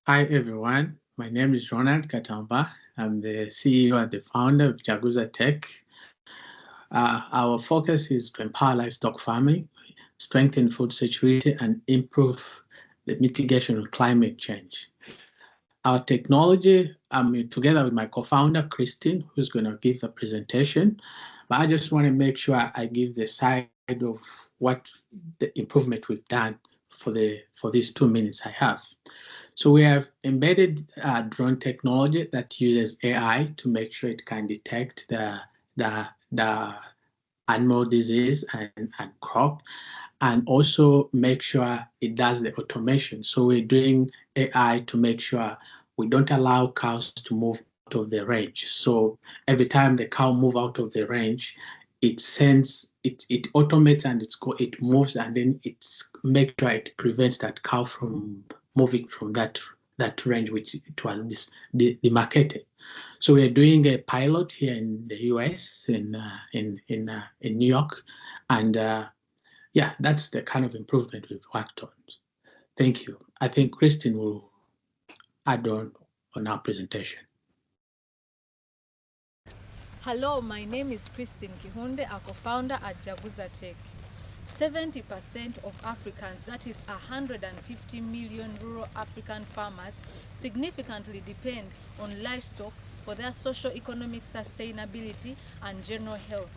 Hi everyone, my name is Ronald Katamba. I'm the CEO and the founder of Jaguza Tech. Our focus is to empower livestock farming, strengthen food security, and improve the mitigation of climate change. Our technology, I'm together with my co-founder, Christine, who's going to give the presentation. But I just want to make sure I give the side of what the improvement we've done for these 2 minutes I have. So we have embedded drone technology that uses AI to make sure it can detect the animal disease and crop, and also make sure it does the automation. So we're doing AI to make sure we don't allow cows to move out of the range. So every time the cow move out of the range, it automates and it moves, and then it makes sure it prevents that cow from moving from that range which it was demarcated. So we are doing a pilot here in the US in New York, and yeah, that's the kind of improvement we've worked on. Thank you. I think Christine will add on our presentation. Hello, my name is Kihunde, a co-founder at Jaguza Tech. 70% of Africans, that is 150 million rural African farmers, significantly depend on livestock for their socio-economic sustainability and general health.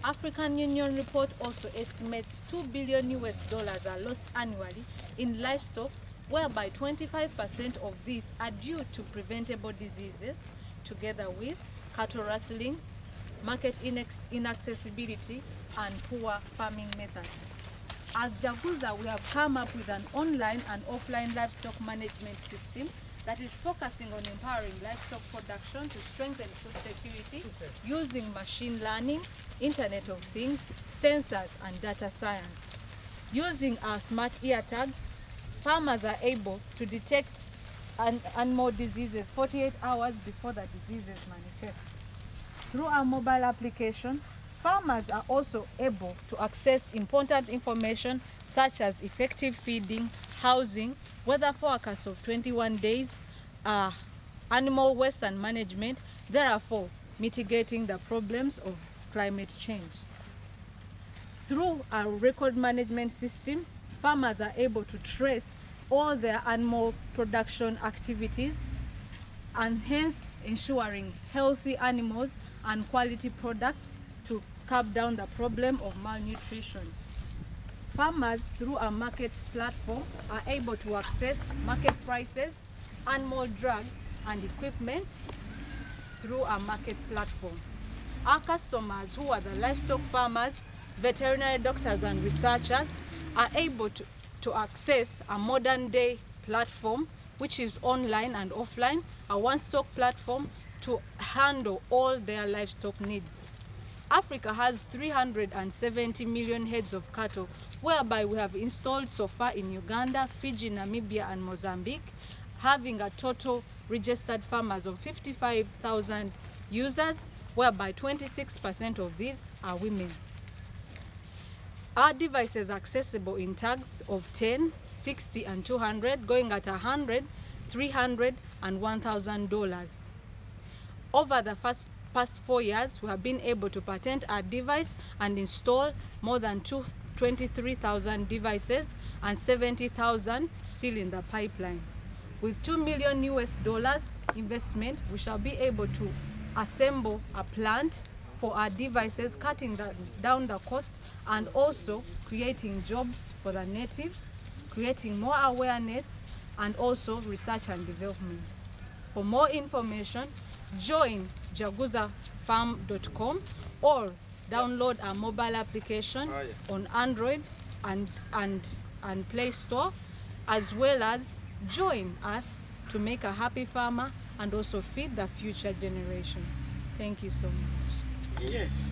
African Union report also estimates $2 billion are lost annually in livestock, whereby 25% of these are due to preventable diseases, together with cattle rustling, market inaccessibility, and poor farming methods. As Jaguza, we have come up with an online and offline livestock management system that is focusing on empowering livestock production to strengthen food security using machine learning, Internet of Things, sensors, and data science. Using our smart ear tags, farmers are able to detect animal diseases 48 hours before the diseases manifest. Through our mobile application, farmers are also able to access important information such as effective feeding, housing, weather forecasts of 21 days, animal waste and management, therefore mitigating the problems of climate change. Through our record management system, farmers are able to trace all their animal production activities and hence ensuring healthy animals and quality products to curb down the problem of malnutrition. Farmers, through our market platform, are able to access market prices, animal drugs, and equipment through our market platform. Our customers, who are the livestock farmers, veterinary doctors, and researchers, are able to access a modern day platform which is online and offline, a one-stop platform to handle all their livestock needs. Africa has 370 million heads of cattle, whereby we have installed so far in Uganda, Fiji, Namibia, and Mozambique, having a total registered farmers of 55,000 users, whereby 26% of these are women. Our devices are accessible in tags of 10, 60, and 200, going at $100, $300, and $1,000. Over the past 4 years, we have been able to patent our device and install more than 23,000 devices and 70,000 still in the pipeline. With $2 million investment, we shall be able to assemble a plant for our devices, cutting down the cost and also creating jobs for the natives, creating more awareness, and also research and development. For more information, join jaguzafarm.com or download our mobile application on Android and Play Store, as well as join us to make a happy farmer and also feed the future generation. Thank you so much. Yes.